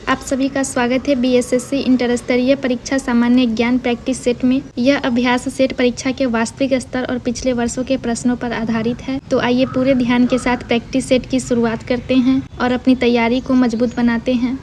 आप सभी का स्वागत है बीएसएससी इंटर स्तरीय परीक्षा सामान्य ज्ञान प्रैक्टिस सेट में। यह अभ्यास सेट परीक्षा के वास्तविक स्तर और पिछले वर्षों के प्रश्नों पर आधारित है। तो आइए पूरे ध्यान के साथ प्रैक्टिस सेट की शुरुआत करते हैं और अपनी तैयारी को मजबूत बनाते हैं।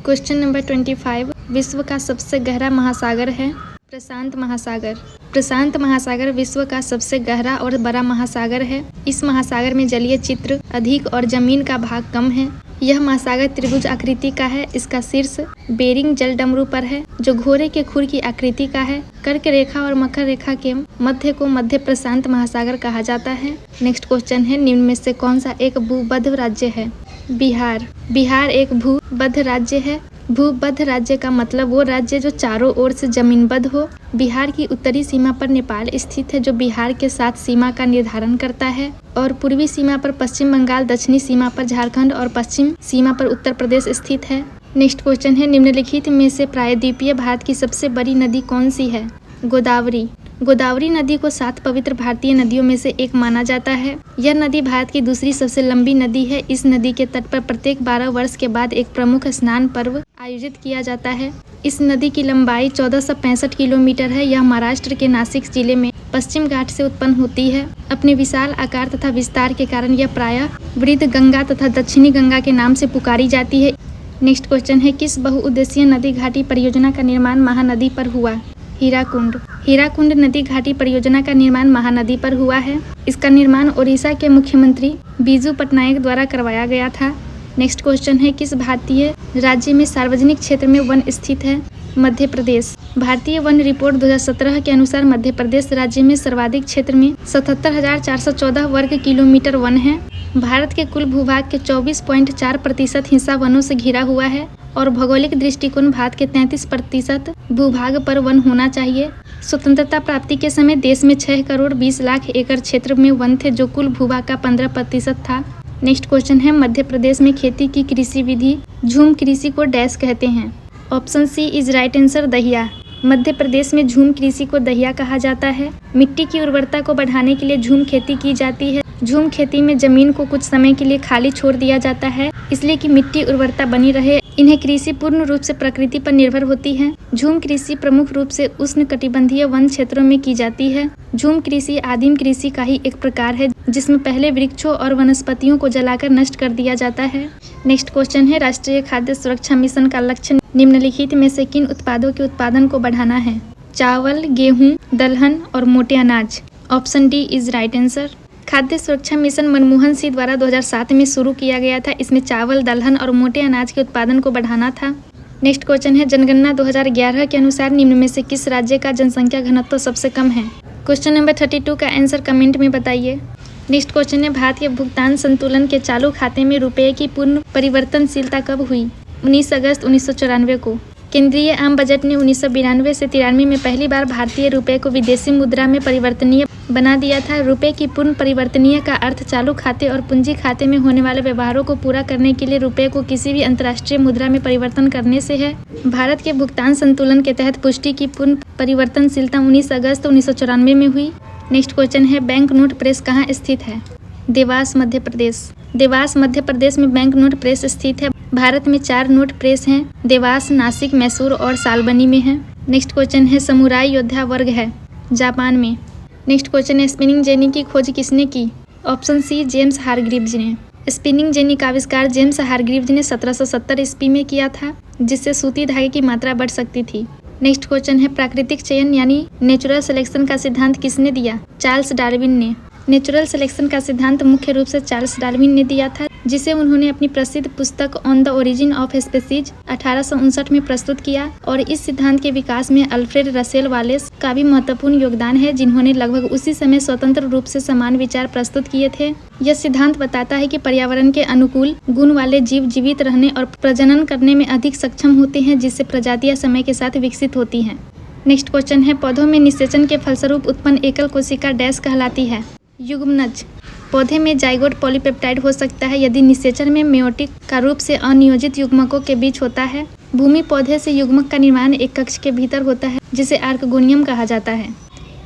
क्वेश्चन नंबर 25, विश्व का सबसे गहरा महासागर है प्रशांत महासागर। प्रशांत महासागर विश्व का सबसे गहरा और बड़ा महासागर है। इस महासागर में जलीय चित्र अधिक और जमीन का भाग कम है। यह महासागर त्रिभुज आकृति का है। इसका शीर्ष बेरिंग जलडमरू पर है जो घोड़े के खुर की आकृति का है। कर्क रेखा और मकर रेखा के मध्य को मध्य प्रशांत महासागर कहा जाता है। नेक्स्ट क्वेश्चन है, निम्न में से कौन सा एक भूबद्ध राज्य है? बिहार। बिहार एक भूबद्ध राज्य है। भूबद्ध राज्य का मतलब वो राज्य जो चारों ओर से जमीनबद्ध हो। बिहार की उत्तरी सीमा पर नेपाल स्थित है जो बिहार के साथ सीमा का निर्धारण करता है, और पूर्वी सीमा पर पश्चिम बंगाल, दक्षिणी सीमा पर झारखंड और पश्चिम सीमा पर उत्तर प्रदेश स्थित है। नेक्स्ट क्वेश्चन है, निम्नलिखित में से प्रायद्वीपीय भारत की सबसे बड़ी नदी कौन सी है? गोदावरी। गोदावरी नदी को 7 पवित्र भारतीय नदियों में से एक माना जाता है। यह नदी भारत की दूसरी सबसे लंबी नदी है। इस नदी के तट पर प्रत्येक 12 वर्ष के बाद एक प्रमुख स्नान पर्व आयोजित किया जाता है। इस नदी की लंबाई 1465 किलोमीटर है। यह महाराष्ट्र के नासिक जिले में पश्चिम घाट से उत्पन्न होती है। अपने विशाल आकार तथा विस्तार के कारण यह प्रायः वृद्ध गंगा तथा दक्षिणी गंगा के नाम से पुकारी जाती है। नेक्स्ट क्वेश्चन है, किस बहुउद्देशीय नदी घाटी परियोजना का निर्माण महानदी पर हुआ? हीराकुंड। हीराकुंड नदी घाटी परियोजना का निर्माण महानदी पर हुआ है। इसका निर्माण ओडिशा के मुख्यमंत्री बीजू पटनायक द्वारा करवाया गया था। नेक्स्ट क्वेश्चन है, किस भारतीय राज्य में सार्वजनिक क्षेत्र में वन स्थित है? मध्य प्रदेश। भारतीय वन रिपोर्ट 2017 के अनुसार मध्य प्रदेश राज्य में सर्वाधिक क्षेत्र में 77,414 वर्ग किलोमीटर वन है। भारत के कुल भूभाग के 24.4% हिस्सा वनों से घिरा हुआ है, और भौगोलिक दृष्टिकोण भारत के 33% भूभाग पर वन होना चाहिए। स्वतंत्रता प्राप्ति के समय देश में 6 करोड़ 20 लाख एकड़ क्षेत्र में वन थे जो कुल भूभाग का 15% था। नेक्स्ट क्वेश्चन है, मध्य प्रदेश में खेती की कृषि विधि झूम कृषि को डैश कहते हैं? Option C is right answer, दहिया। मध्य प्रदेश में झूम कृषि को दहिया कहा जाता है। मिट्टी की उर्वरता को बढ़ाने के लिए झूम खेती की जाती है। झूम खेती में जमीन को कुछ समय के लिए खाली छोड़ दिया जाता है, इसलिए कि मिट्टी उर्वरता बनी रहे। इन्हें कृषि पूर्ण रूप से प्रकृति पर निर्भर होती है। झूम कृषि प्रमुख रूप से उष्णकटिबंधीय वन क्षेत्रों में की जाती है। झूम कृषि आदिम कृषि का ही एक प्रकार है जिसमें पहले वृक्षों और वनस्पतियों को जलाकर नष्ट कर दिया जाता है। नेक्स्ट क्वेश्चन है, राष्ट्रीय खाद्य सुरक्षा मिशन का लक्ष्य निम्नलिखित में से किन उत्पादों के उत्पादन को बढ़ाना है? चावल, गेहूं, दलहन और मोटे अनाज। Option D is right answer. खाद्य सुरक्षा मिशन मनमोहन सिंह द्वारा 2007 में शुरू किया गया था। इसमें चावल, दलहन और मोटे अनाज के उत्पादन को बढ़ाना था। नेक्स्ट क्वेश्चन है, जनगणना 2011 के अनुसार निम्न में से किस राज्य का जनसंख्या घनत्व सबसे कम है? क्वेश्चन नंबर 32 का आंसर कमेंट में बताइए। नेक्स्ट क्वेश्चन है, भारत के भुगतान संतुलन के चालू खाते में रुपये की पूर्ण परिवर्तनशीलता कब हुई? 19 अगस्त 1994 को। केंद्रीय आम बजट ने 1992 से 93 में पहली बार भारतीय रुपये को विदेशी मुद्रा में परिवर्तनीय बना दिया था। रुपये की पूर्ण परिवर्तनीय का अर्थ चालू खाते और पूंजी खाते में होने वाले व्यवहारों को पूरा करने के लिए रुपये को किसी भी अंतर्राष्ट्रीय मुद्रा में परिवर्तन करने से है। भारत के भुगतान संतुलन के तहत पुष्टि की पूर्ण परिवर्तनशीलता 19 अगस्त 1994 में हुई। नेक्स्ट क्वेश्चन है, बैंक नोट प्रेस कहाँ स्थित है? देवास, मध्य प्रदेश। देवास मध्य प्रदेश में बैंक नोट प्रेस स्थित है। भारत में 4 नोट प्रेस हैं। देवास, नासिक, मैसूर और सालबनी में है। नेक्स्ट क्वेश्चन है, समुराई योद्धा वर्ग है? जापान में। नेक्स्ट क्वेश्चन है, स्पिनिंग जेनी की खोज किसने की? ऑप्शन सी जेम्स हारग्रीव्स ने। स्पिनिंग जेनी का आविष्कार जेम्स हारग्रीव्स ने 1770 ईस्वी में किया था, जिससे सूती धागे की मात्रा बढ़ सकती थी। नेक्स्ट क्वेश्चन है, प्राकृतिक चयन यानी नेचुरल सिलेक्शन का सिद्धांत किसने दिया? चार्ल्स डार्विन ने। नेचुरल सिलेक्शन का सिद्धांत मुख्य रूप से चार्ल्स डार्विन ने दिया था, जिसे उन्होंने अपनी प्रसिद्ध पुस्तक on the origin of species 1859 में प्रस्तुत किया। और इस सिद्धांत के विकास में अल्फ्रेड रसेल वालेस का भी महत्वपूर्ण योगदान है, जिन्होंने लगभग उसी समय स्वतंत्र रूप से समान विचार प्रस्तुत किए थे। यह सिद्धांत बताता है कि पर्यावरण के अनुकूल गुण वाले जीव जीवित रहने और प्रजनन करने में अधिक सक्षम होते हैं, जिससे प्रजातियां समय के साथ विकसित होती हैं। नेक्स्ट क्वेश्चन है, पौधों में निषेचन के फलस्वरूप उत्पन्न एकल कोशिका डैश कहलाती है? युग्मनज। पौधे में जाइगोट पॉलीपेप्टाइड हो सकता है यदि निषेचन में मेयोटिक का रूप से अनियोजित युग्मकों के बीच होता है। भूमि पौधे से युग्मक का निर्माण एक कक्ष के भीतर होता है, जिसे आर्कगोनियम कहा जाता है।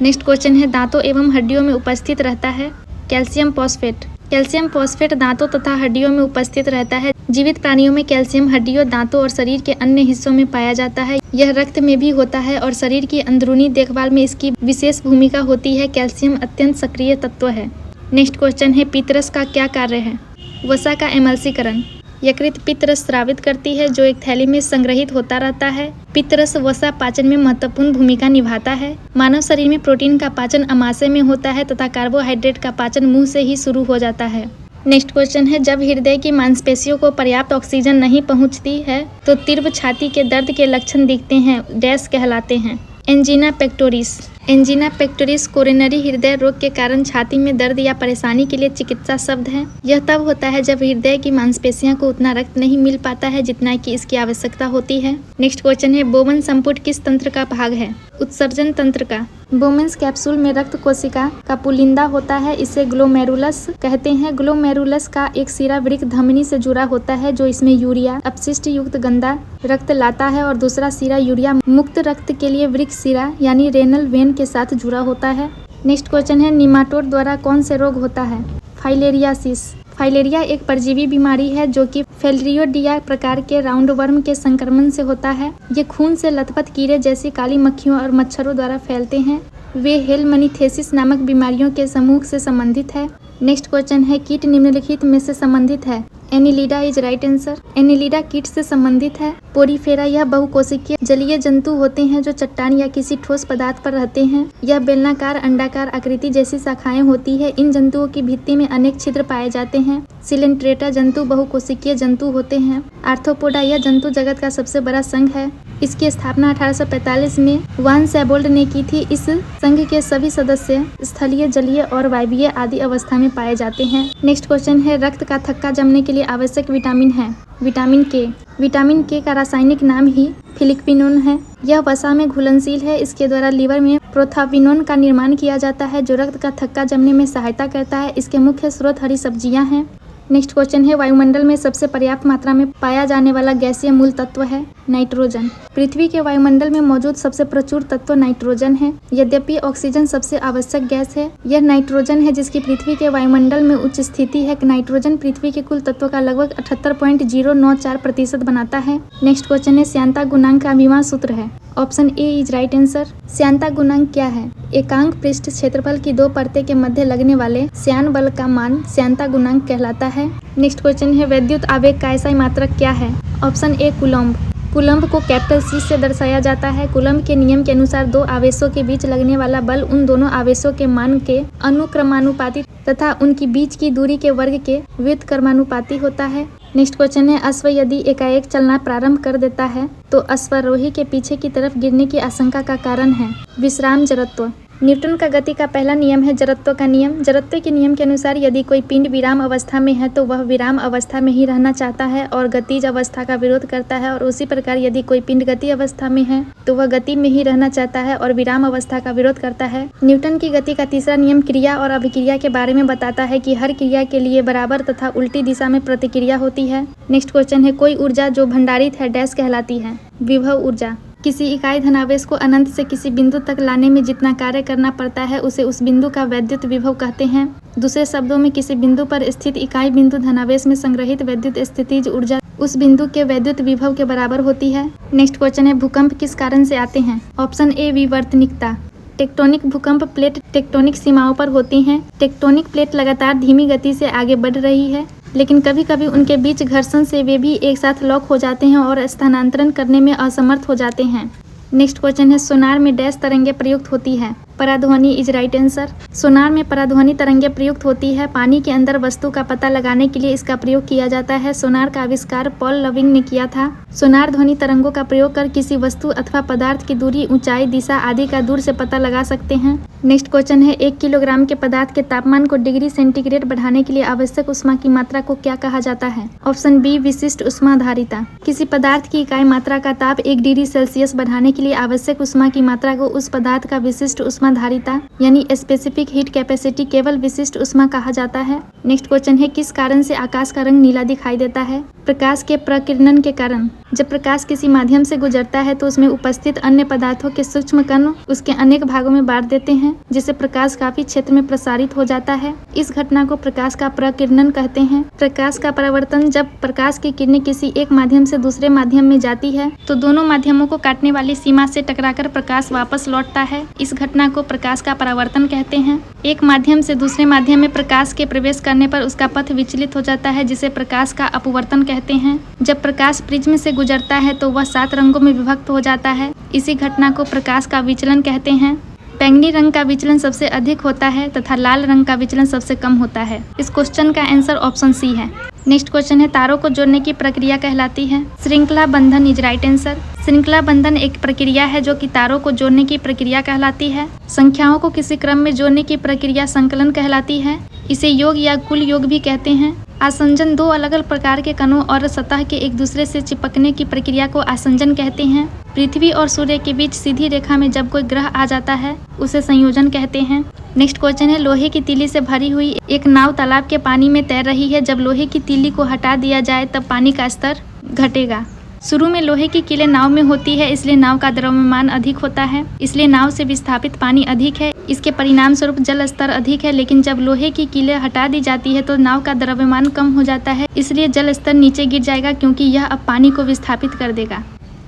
नेक्स्ट क्वेश्चन है, दांतों एवं हड्डियों में उपस्थित रहता है? Calcium phosphate. कैल्शियम फॉस्फेट दांतों तथा हड्डियों में उपस्थित रहता है। जीवित प्राणियों में कैल्शियम हड्डियों, दांतों और शरीर के अन्य हिस्सों में पाया जाता है। यह रक्त में भी होता है और शरीर की अंदरूनी देखभाल में इसकी विशेष भूमिका होती है। कैल्शियम अत्यंत सक्रिय तत्व है। नेक्स्ट क्वेश्चन है, पित्तरस का क्या कार्य है? वसा का एमल्सीकरण। यकृत पित्तरस स्रावित करती है जो एक थैली में संग्रहित होता रहता है। पित्तरस वसा पाचन में महत्वपूर्ण भूमिका निभाता है। मानव शरीर में प्रोटीन का पाचन अमाशय में होता है तथा कार्बोहाइड्रेट का पाचन मुंह से ही शुरू हो जाता है। नेक्स्ट क्वेश्चन है, जब हृदय की मांसपेशियों को पर्याप्त ऑक्सीजन नहीं पहुंचती है तो तीव्र छाती के दर्द के लक्षण दिखते हैं, डैश कहलाते हैं। एंजीना पेक्टोरिस। एंजीना पेक्टोरिस कोरोनरी हृदय रोग के कारण छाती में दर्द या परेशानी के लिए चिकित्सा शब्द है। यह तब होता है जब हृदय की मांसपेशियों को उतना रक्त नहीं मिल पाता है जितना कि इसकी आवश्यकता होती है। नेक्स्ट क्वेश्चन है, बोवन संपुट किस तंत्र का भाग है? उत्सर्जन तंत्र का। बोमेन्स कैप्सूल में रक्त कोशिका का पुलिंदा होता है, इसे ग्लोमेरुलस कहते हैं। ग्लोमेरुलस का एक सिरा वृक्क धमनी से जुड़ा होता है जो इसमें यूरिया अपशिष्ट युक्त गंदा रक्त लाता है और दूसरा सिरा यूरिया मुक्त रक्त के लिए वृक्क सिरा यानी रेनल वेन के साथ जुड़ा होता है। नेक्स्ट क्वेश्चन है, निमाटोड द्वारा कौन से रोग होता है? फाइलेरियासिस। फाइलेरिया एक परजीवी बीमारी है जो कि फेलरियोडिया प्रकार के राउंडवर्म के संक्रमण से होता है। ये खून से लथपथ कीड़े जैसी काली मक्खियों और मच्छरों द्वारा फैलते हैं। वे हेलमनीथेसिस नामक बीमारियों के समूह से संबंधित है। नेक्स्ट क्वेश्चन है, कीट निम्नलिखित में से संबंधित है? Annelida is right answer. Annelida कीट से संबंधित है। पोरीफेरा यह बहुकोशिकीय जलीय जंतु होते हैं जो चट्टान या किसी ठोस पदार्थ पर रहते हैं। यह बेलनाकार अंडाकार आकृति जैसी शाखाएं होती है। इन जंतुओं की भित्ति में अनेक छिद्र पाए जाते हैं। सिलेंट्रेटा जंतु बहुकोशिकीय जंतु होते हैं। आर्थ्रोपोडा यह जंतु जगत का सबसे बड़ा संघ है। इसकी स्थापना 1845 में वान सैबोल्ड ने की थी। इस संघ के सभी सदस्य स्थलीय, जलीय और वायवीय आदि अवस्था में पाए जाते हैं। नेक्स्ट क्वेश्चन है, रक्त का थक्का जमने के लिए आवश्यक विटामिन है? विटामिन के। विटामिन के का रासायनिक नाम ही फिलिक्विनोन है। यह वसा में घुलनशील है। इसके द्वारा लीवर में प्रोथाविनोन का निर्माण किया जाता है जो रक्त का थक्का जमने में सहायता करता है। इसके मुख्य स्रोत हरी सब्जियां हैं। नेक्स्ट क्वेश्चन है, वायुमंडल में सबसे पर्याप्त मात्रा में पाया जाने वाला गैसीय मूल तत्व है? नाइट्रोजन। पृथ्वी के वायुमंडल में मौजूद सबसे प्रचुर तत्व नाइट्रोजन है। यद्यपि ऑक्सीजन सबसे आवश्यक गैस है, यह नाइट्रोजन है जिसकी पृथ्वी के वायुमंडल में उच्च स्थिति है। नाइट्रोजन पृथ्वी के कुल तत्वों का लगभग 78.094% बनाता है। नेक्स्ट क्वेश्चन है, श्यानता गुणांक का विमा सूत्र है? Option A is right answer. श्यानता गुणांक क्या है? एकांक पृष्ठ क्षेत्रफल की दो परतें के मध्य लगने वाले श्यान बल का मान श्यानता गुणांक कहलाता है। नेक्स्ट क्वेश्चन है, वैद्युत आवेग का ऐसा मात्रक क्या है? Option A coulomb. कूलम्ब को कैपिटल C से दर्शाया जाता है। कूलम्ब के नियम के अनुसार दो आवेशों के बीच लगने वाला बल उन दोनों आवेशों के मान के अनुक्रमानुपाती तथा उनकी बीच की दूरी के वर्ग के व्युत्क्रमानुपाती होता है। नेक्स्ट क्वेश्चन है, अश्व यदि एकाएक चलना प्रारंभ कर देता है तो अश्वारोही के पीछे की तरफ गिरने की आशंका का कारण है? विश्राम जड़त्व। न्यूटन का गति का पहला नियम है जड़त्व का नियम। जड़त्व के नियम के अनुसार यदि कोई पिंड विराम अवस्था में है तो वह विराम अवस्था में ही रहना चाहता है और गतिज अवस्था का विरोध करता है, और उसी प्रकार यदि कोई पिंड गति अवस्था में है तो वह गति में ही रहना चाहता है और विराम अवस्था का विरोध करता है। न्यूटन की गति का तीसरा नियम क्रिया और अभिक्रिया के बारे में बताता है कि हर क्रिया के लिए बराबर तथा उल्टी दिशा में प्रतिक्रिया होती है। नेक्स्ट क्वेश्चन है, कोई ऊर्जा जो भंडारित है डैश कहलाती है? विभव ऊर्जा। किसी इकाई धनावेश को अनंत से किसी बिंदु तक लाने में जितना कार्य करना पड़ता है उसे उस बिंदु का वैद्युत विभव कहते हैं। दूसरे शब्दों में किसी बिंदु पर स्थित इकाई बिंदु धनावेश में संग्रहित वैद्युत स्थितिज ऊर्जा उस बिंदु के वैद्युत विभव के बराबर होती है। नेक्स्ट क्वेश्चन है, भूकंप किस कारण से आते हैं? ऑप्शन ए विवर्तनिकता। टेक्टोनिक भूकंप प्लेट टेक्टोनिक सीमाओं पर होती हैं। टेक्टोनिक प्लेट लगातार धीमी गति से आगे बढ़ रही है, लेकिन कभी कभी उनके बीच घर्षण से वे भी एक साथ लॉक हो जाते हैं और स्थानांतरण करने में असमर्थ हो जाते हैं। नेक्स्ट क्वेश्चन है, सोनार में डैश तरंगे प्रयुक्त होती है? पराध्वनि इज राइट आंसर। सोनार में पराध्वनि तरंगे प्रयुक्त होती है। पानी के अंदर वस्तु का पता लगाने के लिए इसका प्रयोग किया जाता है। सोनार का आविष्कार पॉल लविंग ने किया था। सोनार ध्वनि तरंगों का प्रयोग कर किसी वस्तु अथवा पदार्थ की दूरी, ऊंचाई, दिशा आदि का दूर से पता लगा सकते हैं। नेक्स्ट क्वेश्चन है, 1 किलोग्राम के पदार्थ के तापमान को डिग्री सेंटीग्रेड बढ़ाने के लिए आवश्यक उष्मा की मात्रा को क्या कहा जाता है? ऑप्शन बी विशिष्ट उष्माधारिता। किसी पदार्थ की इकाई मात्रा का ताप 1 डिग्री सेल्सियस बढ़ाने के लिए आवश्यक उष्मा की मात्रा को उस पदार्थ का विशिष्ट उष्माधारिता यानी स्पेसिफिक हीट कैपेसिटी केवल विशिष्ट उष्मा कहा जाता है। नेक्स्ट क्वेश्चन है, किस कारण से आकाश का रंग नीला दिखाई देता है? प्रकाश के प्रकीर्णन के कारण। जब प्रकाश किसी माध्यम से गुजरता है तो उसमें उपस्थित अन्य पदार्थों के सूक्ष्म कण उसके अनेक भागों में बांट देते हैं, जिससे प्रकाश काफी क्षेत्र में प्रसारित हो जाता है। इस घटना को प्रकाश का प्रकीर्णन कहते हैं। प्रकाश का परावर्तन: जब प्रकाश की किरणें किसी एक माध्यम से दूसरे माध्यम में जाती है तो दोनों माध्यमों को काटने वाली सीमा से टकराकर प्रकाश वापस लौटता है। इस घटना को प्रकाश का परावर्तन कहते हैं। एक माध्यम से दूसरे माध्यम में प्रकाश के प्रवेश करने पर उसका पथ विचलित हो जाता है, जिसे प्रकाश का अपवर्तन कहते हैं। जब प्रकाश प्रिज्म से गुजरता है तो वह 7 रंगों में विभक्त हो जाता है। इसी घटना को प्रकाश का विचलन कहते हैं। बैंगनी रंग का विचलन सबसे अधिक होता है तथा लाल रंग का विचलन सबसे कम होता है। इस क्वेश्चन का आंसर ऑप्शन सी है। नेक्स्ट क्वेश्चन है, तारों को जोड़ने की प्रक्रिया कहलाती है। श्रृंखला बंधन इज राइट आंसर। श्रृंखला बंधन एक प्रक्रिया है जो कि तारों को जोड़ने की प्रक्रिया कहलाती है। संख्याओं को किसी क्रम में जोड़ने की प्रक्रिया संकलन कहलाती है। इसे योग या कुल योग भी कहते हैं। आसंजन: 2 अलग अलग प्रकार के कणों और सतह के एक दूसरे से चिपकने की प्रक्रिया को आसंजन कहते हैं। पृथ्वी और सूर्य के बीच सीधी रेखा में जब कोई ग्रह आ जाता है उसे संयोजन कहते हैं। नेक्स्ट क्वेश्चन है, लोहे की तीली से भरी हुई एक नाव तालाब के पानी में तैर रही है। जब लोहे की तीली को हटा दिया जाए तब पानी का स्तर घटेगा। शुरू में लोहे की कीलें नाव में होती है, इसलिए नाव का द्रव्यमान अधिक होता है, इसलिए नाव से विस्थापित पानी अधिक है। इसके परिणाम स्वरूप जल स्तर अधिक है। लेकिन जब लोहे की कीलें हटा दी जाती है तो नाव का द्रव्यमान कम हो जाता है, इसलिए जल स्तर नीचे गिर जाएगा क्योंकि यह अब पानी को विस्थापित कर देगा।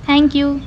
Thank you.